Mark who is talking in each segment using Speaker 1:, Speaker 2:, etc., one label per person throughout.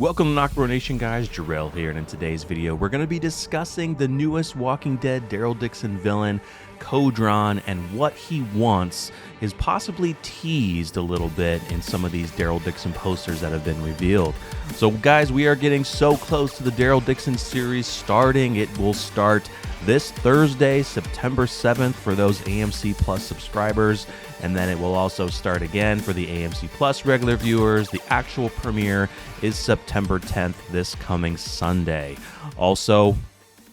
Speaker 1: Welcome to NocBro Nation, guys. Daryl here, and in today's video, we're going to be discussing the newest Walking Dead Daryl Dixon villain, Codron, and what he wants is possibly teased a little bit in some of these Daryl Dixon posters that have been revealed. So, guys, we are getting so close to the Daryl Dixon series starting. It will start this Thursday, September 7th, for those AMC Plus subscribers, and then it will also start again for the AMC Plus regular viewers. The actual premiere is September 10th, this coming Sunday. Also,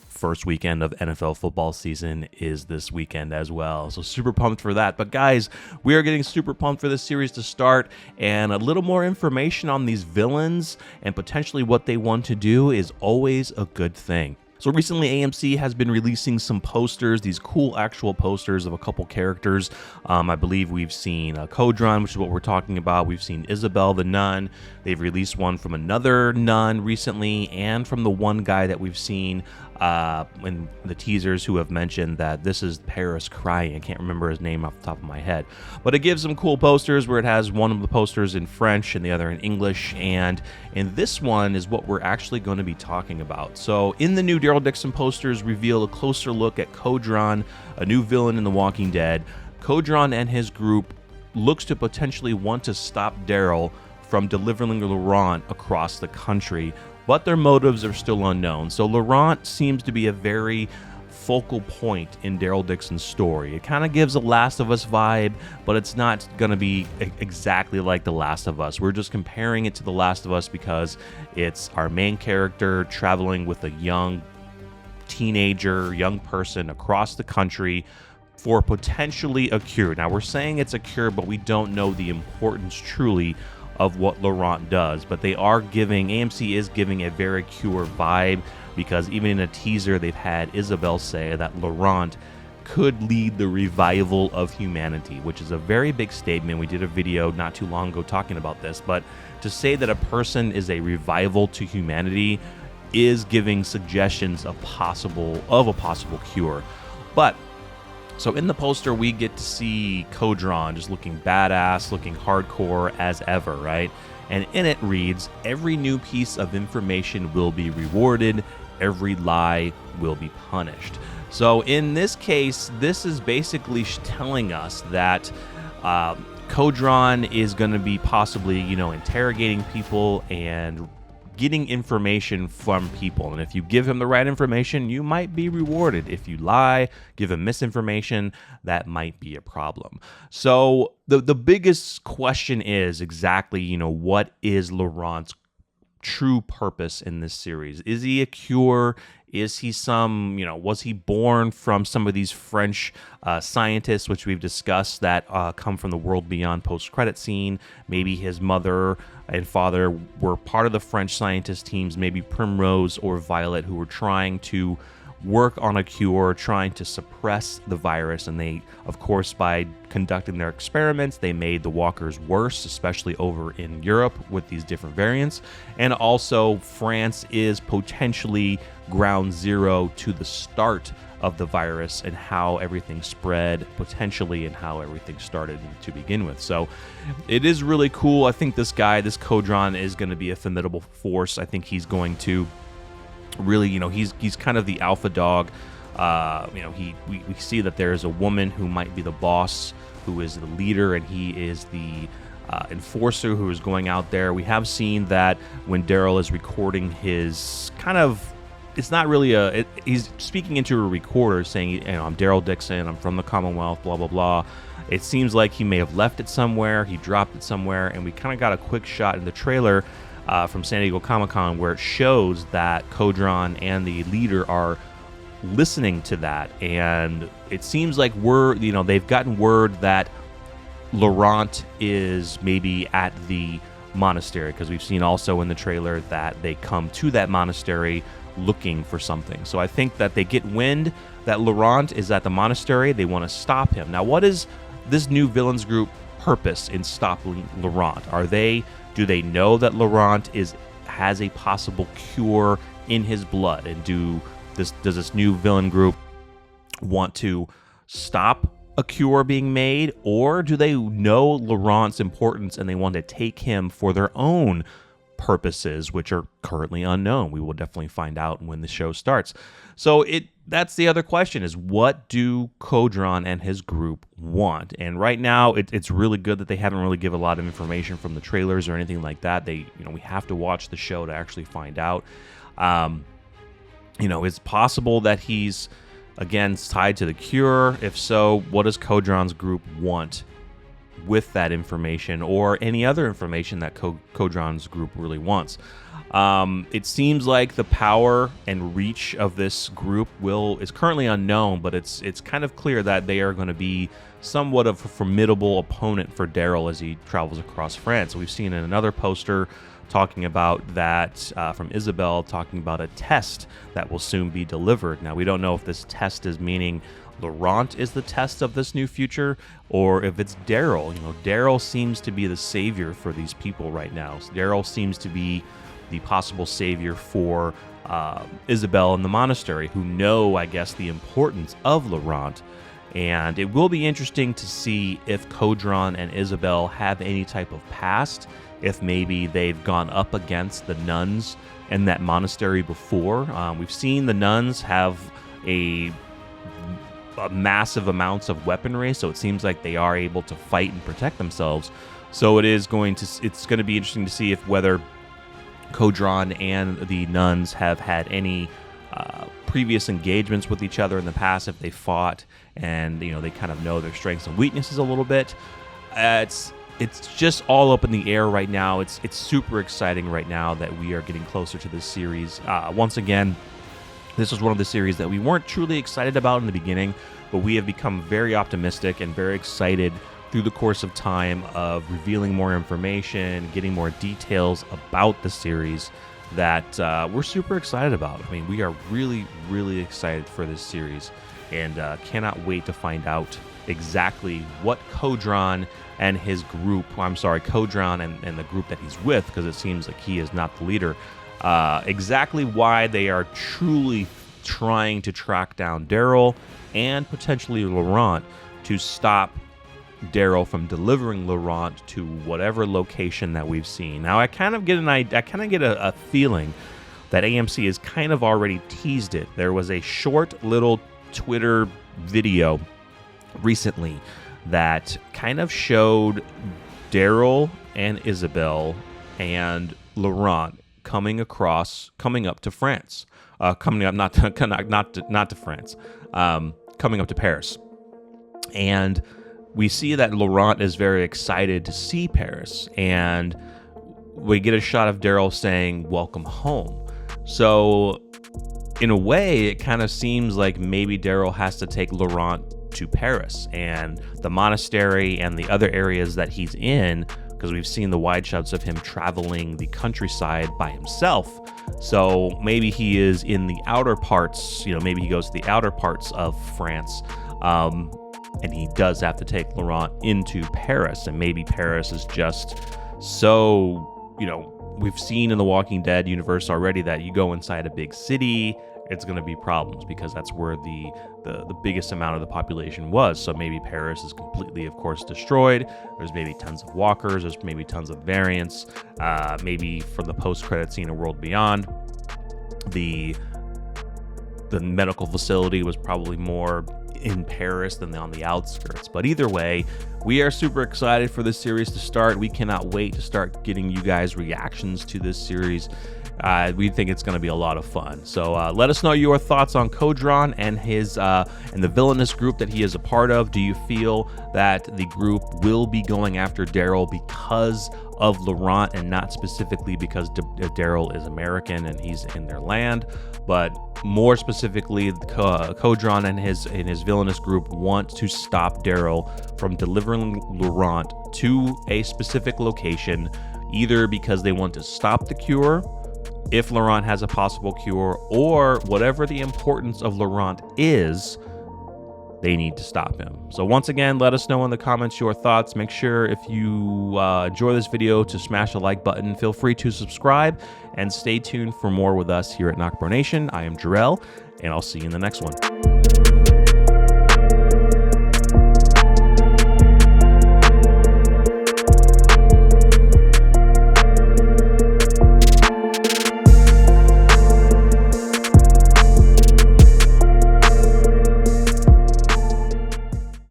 Speaker 1: first weekend of NFL football season is this weekend as well, so super pumped for that. But guys, we are getting super pumped for this series to start, and a little more information on these villains and potentially what they want to do is always a good thing. So recently, AMC has been releasing some posters, these cool actual posters of a couple characters. I believe we've seen Codron, which is what we're talking about. We've seen Isabel the Nun. They've released one from another nun recently, and from the one guy that we've seen in the teasers who have mentioned that this is Paris crying. I can't remember his name off the top of my head. But it gives some cool posters where it has one of the posters in French and the other in English. And in this one is what we're actually going to be talking about. So in the new Daryl Dixon posters reveal a closer look at Codron, a new villain in The Walking Dead. Codron and his group looks to potentially want to stop Daryl from delivering Laurent across the country, but their motives are still unknown. So Laurent seems to be a very focal point in Daryl Dixon's story. It kind of gives a Last of Us vibe, but it's not going to be exactly like The Last of Us. We're just comparing it to The Last of Us because it's our main character traveling with a young teenager, young person across the country for potentially a cure. Now, we're saying it's a cure, but we don't know the importance truly of what Laurent does, but they are giving, AMC is giving a very cure vibe, because even in a teaser they've had Isabel say that Laurent could lead the revival of humanity, which is a very big statement. We did a video not too long ago talking about this, but to say that a person is a revival to humanity is giving suggestions of a possible cure. But so in the poster, we get to see Codron just looking badass, looking hardcore as ever, right? And in it reads, every new piece of information will be rewarded, every lie will be punished. So in this case, this is basically telling us that Codron is going to be possibly, interrogating people and getting information from people, and if you give him the right information, you might be rewarded. If you lie, give him misinformation, that might be a problem. So the biggest question is exactly, what is Laurent's true purpose in this series? Is he a cure? Is he was he born from some of these French scientists, which we've discussed, that come from the World Beyond post-credit scene? Maybe his mother and father were part of the French scientist teams, maybe Primrose or Violet, who were trying to work on a cure, trying to suppress the virus. And they, of course, by conducting their experiments, they made the walkers worse, especially over in Europe with these different variants. And also, France is potentially ground zero to the start of the virus and how everything spread potentially and how everything started to begin with. So it is really cool. I think this Codron is going to be a formidable force. I think he's going to really, he's kind of the alpha dog. We see that there is a woman who might be the boss, who is the leader, and he is the enforcer who is going out there. We have seen that when Daryl is recording his it's not really he's speaking into a recorder saying, I'm Daryl Dixon, I'm from the Commonwealth, blah, blah, blah. It seems like he may have left it somewhere, he dropped it somewhere, and we kind of got a quick shot in the trailer from San Diego Comic-Con where it shows that Codron and the leader are listening to that, and it seems like they've gotten word that Laurent is maybe at the monastery, because we've seen also in the trailer that they come to that monastery looking for something. So I think that they get wind that Laurent is at the monastery. They want to stop him. Now, what is this new villains group purpose in stopping Laurent? Do they know that Laurent has a possible cure in his blood? And does this new villain group want to stop a cure being made, or do they know Laurent's importance and they want to take him for their own purposes, which are currently unknown. We will definitely find out when the show starts. So that's the other question, is what do Codron and his group want? And right now, it's really good that they haven't really given a lot of information from the trailers or anything like that. We have to watch the show to actually find out. It's possible that he's, again, tied to the cure. If so, what does Codron's group want with that information, or any other information that Codron's group really wants? It seems like the power and reach of this group is currently unknown, but it's kind of clear that they are going to be somewhat of a formidable opponent for Daryl as he travels across France. We've seen in another poster talking about that from Isabel, talking about a test that will soon be delivered. Now, we don't know if this test is meaning Laurent is the test of this new future, or if it's Daryl. Daryl seems to be the savior for these people right now. Daryl seems to be the possible savior for Isabel and the monastery, who know, I guess, the importance of Laurent. And it will be interesting to see if Codron and Isabel have any type of past, if maybe they've gone up against the nuns in that monastery before. We've seen the nuns have a massive amounts of weaponry, so it seems like they are able to fight and protect themselves. So it's going to be interesting to see whether Codron and the nuns have had any previous engagements with each other in the past, if they fought, and they kind of know their strengths and weaknesses a little bit. It's just all up in the air right now. It's super exciting right now that we are getting closer to this series. Once again, this was one of the series that we weren't truly excited about in the beginning, but we have become very optimistic and very excited through the course of time of revealing more information, getting more details about the series that we're super excited about. I mean, we are really, really excited for this series, and cannot wait to find out exactly what Codron and his group, Codron and the group that he's with, because it seems like he is not the leader, exactly why they are truly trying to track down Daryl and potentially Laurent to stop Daryl from delivering Laurent to whatever location that we've seen. Now, I kind of get a feeling that AMC has kind of already teased it. There was a short little Twitter video recently that kind of showed Daryl and Isabel and Laurent coming up to France, coming up not to France, coming up to Paris, and we see that Laurent is very excited to see Paris, and we get a shot of Daryl saying, "Welcome home." So, in a way, it kind of seems like maybe Daryl has to take Laurent to Paris and the monastery and the other areas that he's in, because we've seen the wide shots of him traveling the countryside by himself. So maybe he is in the outer parts, maybe he goes to the outer parts of France, and he does have to take Laurent into Paris. And maybe Paris is just so, we've seen in the Walking Dead universe already that you go inside a big city, it's going to be problems, because that's where the biggest amount of the population was. So maybe Paris is completely, of course, destroyed. There's maybe tons of walkers. There's maybe tons of variants. Maybe from the post-credit scene of World Beyond, the medical facility was probably more in Paris than on the outskirts. But either way, we are super excited for this series to start. We cannot wait to start getting you guys reactions to this series. We think it's going to be a lot of fun. So let us know your thoughts on Codron and his and the villainous group that he is a part of. Do you feel that the group will be going after Daryl because of Laurent and not specifically because Daryl is American and he's in their land, but more specifically, Codron and his villainous group want to stop Daryl from delivering Laurent to a specific location, either because they want to stop the cure, if Laurent has a possible cure, or whatever the importance of Laurent is, they need to stop him. So once again, let us know in the comments your thoughts. Make sure if you enjoy this video to smash the like button. Feel free to subscribe and stay tuned for more with us here at NocBro Nation. I am Daryl, and I'll see you in the next one.